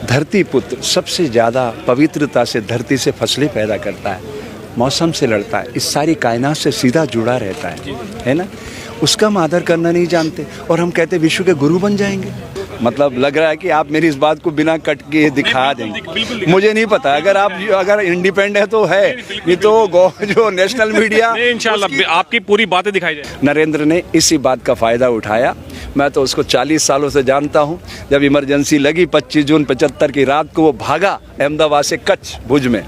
धरती पुत्र सबसे ज़्यादा पवित्रता से धरती से फसलें पैदा करता है, मौसम से लड़ता है, इस सारी कायनात से सीधा जुड़ा रहता है ना। उसका हम आदर करना नहीं जानते और हम कहते विश्व के गुरु बन जाएंगे। मतलब लग रहा है कि आप मेरी इस बात को बिना कट के दिखा देंगे। मुझे नहीं पता, अगर इंडिपेंडेंट है तो है, नहीं तो जो नेशनल मीडिया इंशाल्लाह आपकी पूरी बातें दिखाई जाए। नरेंद्र ने इसी बात का फ़ायदा उठाया। मैं तो उसको 40 सालों से जानता हूं। जब इमरजेंसी लगी 25 जून 75 की रात को वो भागा अहमदाबाद से कच्छ भुज में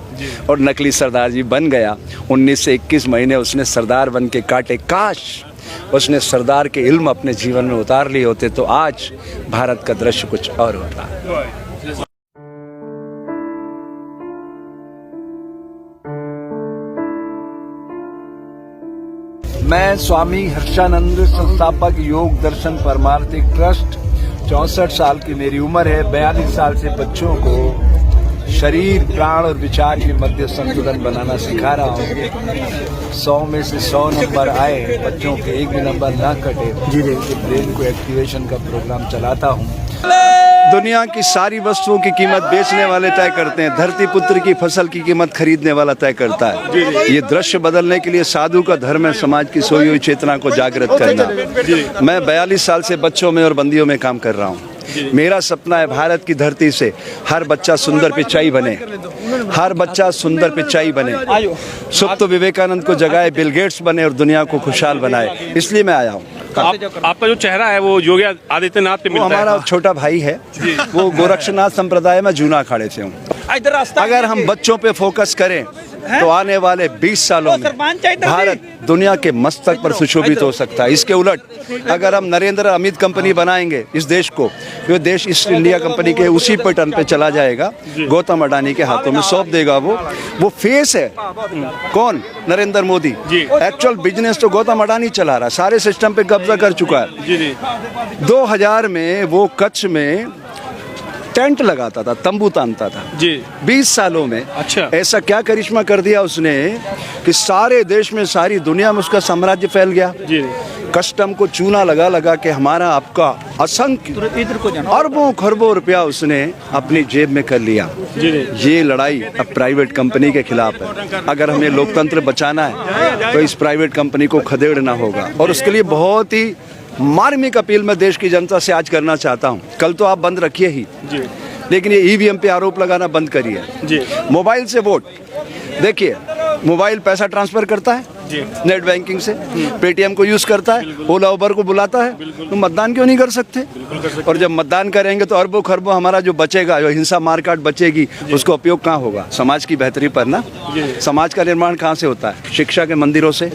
और नकली सरदार जी बन गया। 19 से 21 महीने उसने सरदार बन के काटे। काश उसने सरदार के इल्म अपने जीवन में उतार लिए होते तो आज भारत का दृश्य कुछ और होता। मैं स्वामी हर्षानंद, संस्थापक योग दर्शन परमार्थिक ट्रस्ट, 64 साल की मेरी उम्र है। 42 साल से बच्चों को शरीर, प्राण और विचार के मध्य संतुलन बनाना सिखा रहा हूँ। 100 में से 100 नंबर आए, बच्चों के एक भी नंबर ना कटे, ब्रेन को एक्टिवेशन का प्रोग्राम चलाता हूँ। दुनिया की सारी वस्तुओं की कीमत बेचने वाले तय करते हैं, धरती पुत्र की फसल की कीमत खरीदने वाला तय करता है। ये दृश्य बदलने के लिए साधु का धर्म है समाज की सोई हुई चेतना को जागृत करना। मैं 42 साल से बच्चों में और बंदियों में काम कर रहा हूँ। मेरा सपना है भारत की धरती से हर बच्चा सुंदर पिचाई बने, हर बच्चा सुंदर पिचाई बने, सुप्त विवेकानंद को जगाए, बिल गेट्स बने और दुनिया को खुशहाल बनाए। इसलिए मैं आया हूँ। आपका जो चेहरा है वो योगी आदित्यनाथ पे मिलता है। हमारा छोटा भाई है, वो गोरक्षनाथ संप्रदाय में जूना अखाड़े से हूँ। अगर हम बच्चों पे फोकस करें तो आने वाले 20 सालों में भारत दुनिया के मस्तक पर सुशोभित हो सकता है। इसके उलट अगर हम नरेंद्र अमित कंपनी बनाएंगे इस देश को, तो देश ईस्ट इंडिया कंपनी के उसी पैटर्न पे चला जाएगा, गौतम अडानी के हाथों में सौंप देगा। वो फेस है। कौन? नरेंद्र मोदी। एक्चुअल बिजनेस तो गौतम अडानी चला रहा है, सारे सिस्टम पे कब्जा कर चुका है। 2000 में वो कच्छ में टेंट लगाता था, तंबू तानता था जी। 20 सालों में ऐसा क्या करिश्मा कर दिया उसने कि सारे देश में, सारी दुनिया में उसका साम्राज्य फैल गया जी। कस्टम को चूना लगा लगा के हमारा आपका असंख्य अरबों खरबों रुपया उसने अपनी जेब में कर लिया जी। ये लड़ाई अब प्राइवेट कंपनी के खिलाफ है। अगर हमें लोकतंत्र बचाना है तो इस प्राइवेट कंपनी को खदेड़ना होगा और उसके लिए बहुत ही मार्मिक अपील मैं देश की जनता से आज करना चाहता हूं। कल तो आप बंद रखिए ही जी, लेकिन ये ईवीएम पे आरोप लगाना बंद करिए जी। मोबाइल से वोट, देखिए मोबाइल पैसा ट्रांसफर करता है जी। नेट बैंकिंग से, पेटीएम को यूज करता है, ओला उबर को बुलाता है, तो मतदान क्यों नहीं कर सकते? और जब मतदान करेंगे तो अरबों खरबों हमारा जो बचेगा, जो हिंसा मारकाट बचेगी, उसका उपयोग कहाँ होगा? समाज की बेहतरी पर ना। समाज का निर्माण कहाँ से होता है? शिक्षा के मंदिरों से।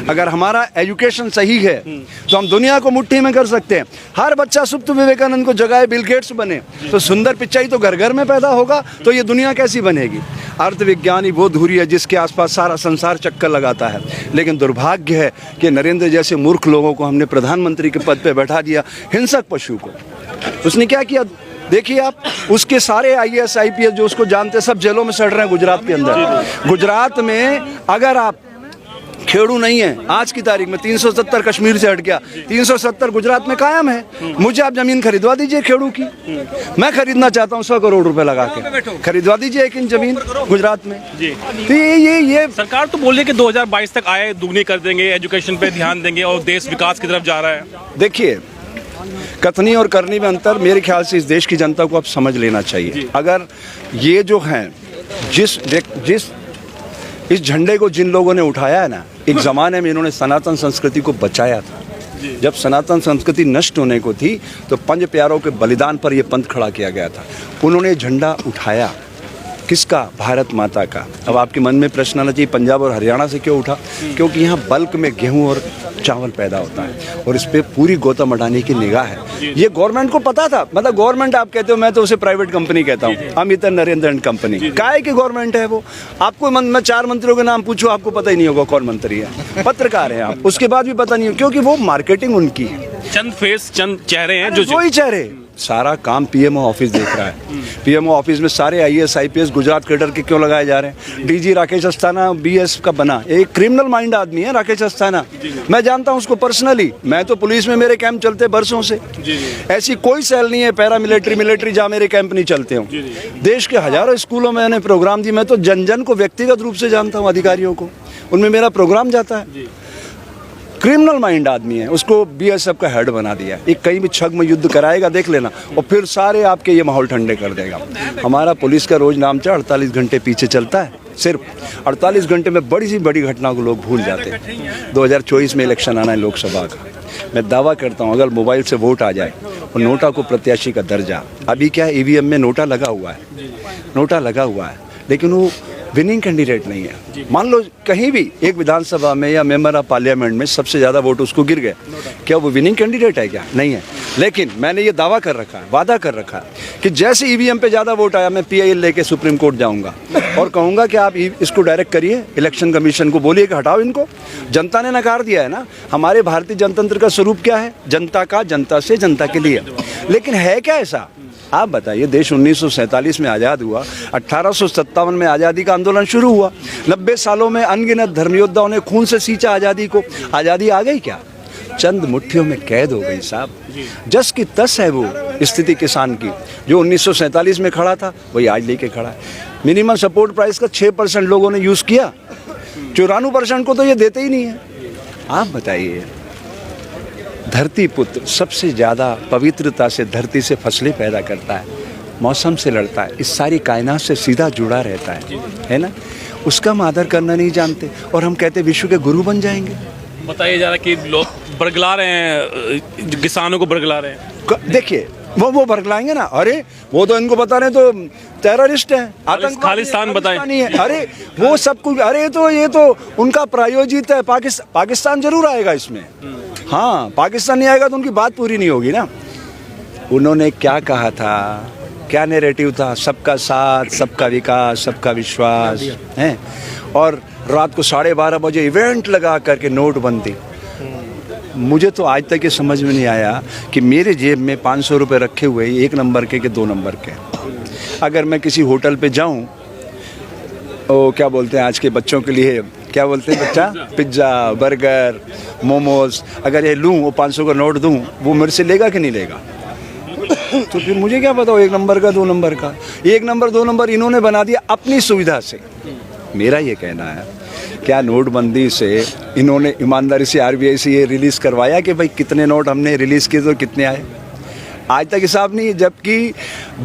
अगर हमारा एजुकेशन सही है तो हम दुनिया को मुट्ठी में कर सकते हैं। हर बच्चा सुप्त विवेकानंद को जगाए, बिल गेट्स बने, तो सुंदर पिचाई तो घर घर में पैदा होगा, तो ये दुनिया कैसी बनेगी? अर्थविज्ञानी वो धुरी है जिसके आसपास सारा संसार चक्कर लगाता है, लेकिन दुर्भाग्य है कि नरेंद्र जैसे मूर्ख लोगों को हमने प्रधानमंत्री के पद पे बैठा दिया। हिंसक पशु को उसने क्या किया? देखिए आप, उसके सारे IAS IPS जो उसको जानते सब जेलों में सड़ रहे हैं गुजरात के अंदर। गुजरात में अगर आप खेड़ू नहीं है, आज की तारीख में 370 कश्मीर से हट गया, 370 गुजरात में कायम है। मुझे आप जमीन खरीदवा दीजिए खेड़ू की, मैं खरीदना चाहता हूँ 100 करोड़ रुपए लगा के, खरीदवा दीजिए 1 इंच जमीन गुजरात में जी। तो ये सरकार तो बोल रही है कि 2022 तक आय दुगनी कर देंगे, एजुकेशन पे ध्यान देंगे और देश विकास की तरफ जा रहा है। देखिए, कथनी और करनी में अंतर मेरे ख्याल से इस देश की जनता को अब समझ लेना चाहिए। अगर ये जो है जिस इस झंडे को जिन लोगों ने उठाया है ना, एक ज़माने में इन्होंने सनातन संस्कृति को बचाया था। जब सनातन संस्कृति नष्ट होने को थी तो 5 प्यारों के बलिदान पर यह पंथ खड़ा किया गया था। उन्होंने झंडा उठाया, किसका? भारत माता का। अब आपके मन में प्रश्न आना चाहिए पंजाब और हरियाणा से क्यों उठा? क्योंकि यहाँ बल्क में गेहूं और चावल पैदा होता है और इस पे पूरी गौतम अडानी की निगाह है। ये गवर्नमेंट को पता था। मतलब गवर्नमेंट आप कहते हो, मैं तो उसे प्राइवेट कंपनी कहता हूँ। अमित नरेंद्र एंड कंपनी काय की गवर्नमेंट है वो? आपको मैं 4 मंत्रियों के नाम पूछूं, आपको पता ही नहीं होगा कौन मंत्री है। पत्रकार हैं आप, उसके बाद भी पता नहीं हो, क्योंकि वो मार्केटिंग उनकी है। चंद फेस, चंद चेहरे हैं जो वही चेहरे सारा काम पीएमओ ऑफिस देख रहा है। पीएमओ ऑफिस में सारे आईएएस आईपीएस गुजरात कैडर के क्यों लगाए जा रहे हैं? डीजी राकेश अस्थाना बीएस का बना, एक क्रिमिनल माइंड आदमी है राकेश अस्थाना, मैं जानता हूं उसको पर्सनली, मैं तो पुलिस में मेरे कैंप चलते बरसों से। ऐसी कोई सेल नहीं है पैरा मिलिट्री जहाँ मेरे कैंप नहीं चलते हों। देश के हजारों स्कूलों में मैंने प्रोग्राम दिए, मैं तो जन जन को व्यक्तिगत रूप से जानता हूँ, अधिकारियों को, उनमें मेरा प्रोग्राम जाता है। क्रिमिनल माइंड आदमी है, उसको बीएसएफ का हेड बना दिया, एक कहीं भी छग में युद्ध कराएगा देख लेना, और फिर सारे आपके ये माहौल ठंडे कर देगा। हमारा पुलिस का रोज नामचा 48 घंटे पीछे चलता है, सिर्फ 48 घंटे में बड़ी सी बड़ी घटना को लोग भूल जाते हैं। 2024 में इलेक्शन आना है लोकसभा का, मैं दावा करता हूँ अगर मोबाइल से वोट आ जाए और नोटा को प्रत्याशी का दर्जा, अभी क्या है ईवीएम में नोटा लगा हुआ है, नोटा लगा हुआ है, लेकिन वो विनिंग कैंडिडेट नहीं है। मान लो कहीं भी एक विधानसभा में या मेंबर ऑफ पार्लियामेंट में सबसे ज़्यादा वोट उसको गिर गए, क्या वो विनिंग कैंडिडेट है? क्या नहीं है। लेकिन मैंने ये दावा कर रखा है, वादा कर रखा है कि जैसे ईवीएम पे ज़्यादा वोट आया मैं पीआईएल लेके सुप्रीम कोर्ट जाऊंगा और कहूँगा कि आप इसको डायरेक्ट करिए, इलेक्शन कमीशन को बोलिए कि हटाओ इनको। जनता ने नकार दिया है ना। हमारे भारतीय जनतंत्र का स्वरूप क्या है? जनता का, जनता से, जनता के लिए। लेकिन है क्या ऐसा? आप बताइए, देश 1947 में आज़ाद हुआ, 1857 में आज़ादी का आंदोलन शुरू हुआ, 90 सालों में अनगिनत धर्मयोद्धाओं ने खून से सींचा आज़ादी को। आज़ादी आ गई क्या? चंद मुट्ठियों में कैद हो गई साहब। जस की तस है वो स्थिति किसान की, जो 1947 में खड़ा था वही आज लेके खड़ा है। मिनिमम सपोर्ट प्राइस का 6% लोगों ने यूज़ किया, 94% को तो ये देते ही नहीं है। आप बताइए, धरती पुत्र सबसे ज़्यादा पवित्रता से धरती से फसलें पैदा करता है, मौसम से लड़ता है, इस सारी कायनात से सीधा जुड़ा रहता है ना। उसका हम आदर करना नहीं जानते और हम कहते विश्व के गुरु बन जाएंगे। बताइए जरा कि लोग बरगला रहे हैं, किसानों को बरगला रहे हैं। देखिए वो बरगलाएंगे ना, अरे वो तो इनको बता रहे तो टेररिस्ट है, आतंकवादी, खालिस्तान बताएं। है। अरे वो सब कुछ, अरे तो ये तो उनका प्रायोजित है। पाकिस्तान जरूर आएगा इसमें, हाँ पाकिस्तान नहीं आएगा तो उनकी बात पूरी नहीं होगी ना। उन्होंने क्या कहा था, क्या नैरेटिव था? सबका साथ, सबका विकास, सबका विश्वास है। और रात को 12:30 बजे इवेंट लगा करके नोटबंदी। मुझे तो आज तक ये समझ में नहीं आया कि मेरे जेब में 500 रुपये रखे हुए 1 नंबर के 2 नंबर के, अगर मैं किसी होटल पे जाऊं, वो क्या बोलते हैं आज के बच्चों के लिए, क्या बोलते हैं बच्चा, पिज्ज़ा, बर्गर, मोमोज, अगर ये लूँ वो 500 का नोट दूँ, वो मेरे से लेगा कि नहीं लेगा? तो फिर मुझे क्या पता 1 नंबर का 2 नंबर का, 1 नंबर 2 नंबर इन्होंने बना दिया अपनी सुविधा से। मेरा ये कहना है, क्या नोटबंदी से इन्होंने ईमानदारी से आरबीआई से ये रिलीज़ करवाया कि भाई कितने नोट हमने रिलीज़ किए तो कितने आए? आज तक हिसाब नहीं है। जबकि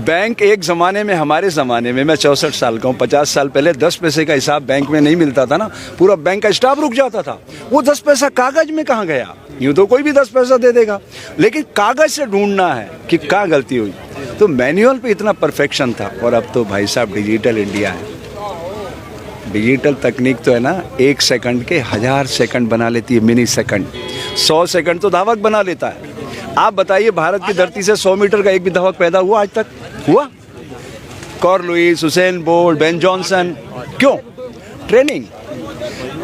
बैंक एक ज़माने में, हमारे ज़माने में, मैं 64 साल का हूँ, 50 साल पहले 10 पैसे का हिसाब बैंक में नहीं मिलता था ना, पूरा बैंक का स्टाफ रुक जाता था। वो 10 पैसा कागज़ में कहाँ गया? यूँ तो कोई भी 10 पैसा दे देगा, लेकिन कागज़ से ढूंढना है कि क्या गलती हुई। तो मैनुअल पे इतना परफेक्शन था, और अब तो भाई साहब डिजिटल इंडिया है। डिजिटल तकनीक तो है ना, 1 सेकंड के 1000 सेकंड बना लेती है, मिनी सेकंड। 100 सेकंड तो धावक बना लेता है। आप बताइए, भारत की धरती से 100 मीटर का एक भी धावक पैदा हुआ आज तक? हुआ? Carl Lewis, Usain Bolt, Ben Johnson, क्यों? ट्रेनिंग।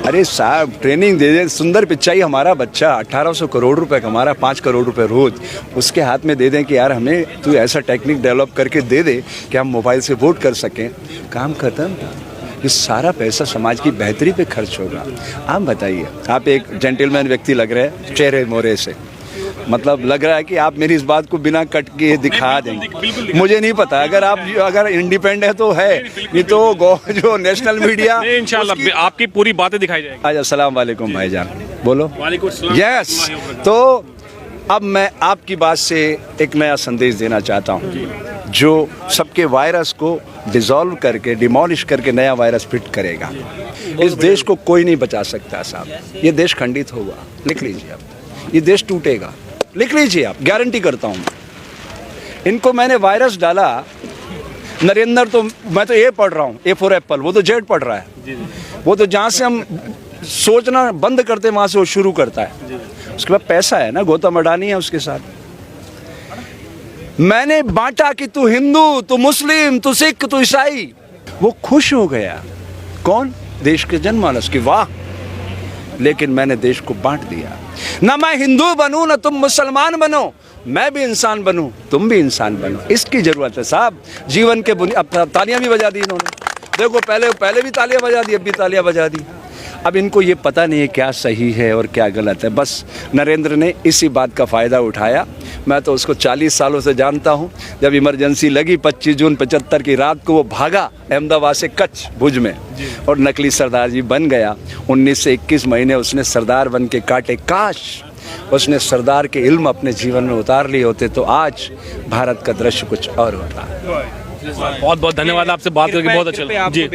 अरे साहब ट्रेनिंग दे दे, सुंदर पिचाई हमारा बच्चा 1800 करोड़ रुपए कमा रहा है, 5 करोड़ रुपए रोज, उसके हाथ में दे दें कि यार हमें तू ऐसा टेक्निक डेवलप करके दे दे कि हम मोबाइल से वोट कर सकें, काम खत्म। ये सारा पैसा समाज की बेहतरी पे खर्च होगा। आप बताइए, आप एक जेंटलमैन व्यक्ति लग रहे हैं चेहरे मोहरे से, मतलब लग रहा है कि आप मेरी इस बात को बिना कट के दिखा देंगे। मुझे नहीं पता, अगर इंडिपेंडेंट है तो है, नहीं तो जो नेशनल मीडिया, इंशाल्लाह आपकी पूरी बातें दिखाई जाएगी। आज अस्सलाम वालेकुम भाईजान, बोलो। वालेकुम सलाम। यस, तो अब मैं आपकी बात से एक नया संदेश देना चाहता हूँ, जो सबके वायरस को डिसॉल्व करके, डिमोलिश करके नया वायरस फिट करेगा। इस देश को कोई नहीं बचा सकता साहब। ये देश खंडित होगा, लिख लीजिए आप, ये देश टूटेगा, लिख लीजिए आप, गारंटी करता हूँ। इनको मैंने वायरस डाला, नरेंद्र तो मैं तो ए पढ़ रहा हूँ, ए फॉर एप्पल, वो तो जेड पढ़ रहा है। वो तो जहाँ से हम सोचना बंद करते वहाँ से वो शुरू करता है। उसके बाद पैसा है ना, गौतम अडानी है उसके साथ। मैंने बांटा कि तू हिंदू, तू मुस्लिम, तू सिख, तू ईसाई, वो खुश हो गया। कौन? देश के जनमानस की, वाह। लेकिन मैंने देश को बांट दिया। ना मैं हिंदू बनूं ना तुम मुसलमान बनो, मैं भी इंसान बनूं, तुम भी इंसान बनो, इसकी जरूरत है साहब। जीवन के अब तालियां भी बजा दी इन्होंने, देखो पहले भी तालियां बजा दी, अब भी तालियां बजा दी। अब इनको ये पता नहीं है क्या सही है और क्या गलत है। बस नरेंद्र ने इसी बात का फ़ायदा उठाया। मैं तो उसको 40 सालों से जानता हूँ। जब इमरजेंसी लगी 25 जून 75 की रात को वो भागा अहमदाबाद से कच्छ भुज में और नकली सरदार जी बन गया। 19 से 21 महीने उसने सरदार बन के काटे। काश उसने सरदार के इल्म अपने जीवन में उतार लिए होते तो आज भारत का दृश्य कुछ और होता। बहुत बहुत धन्यवाद, आपसे बात करके बहुत अच्छा लगा जी।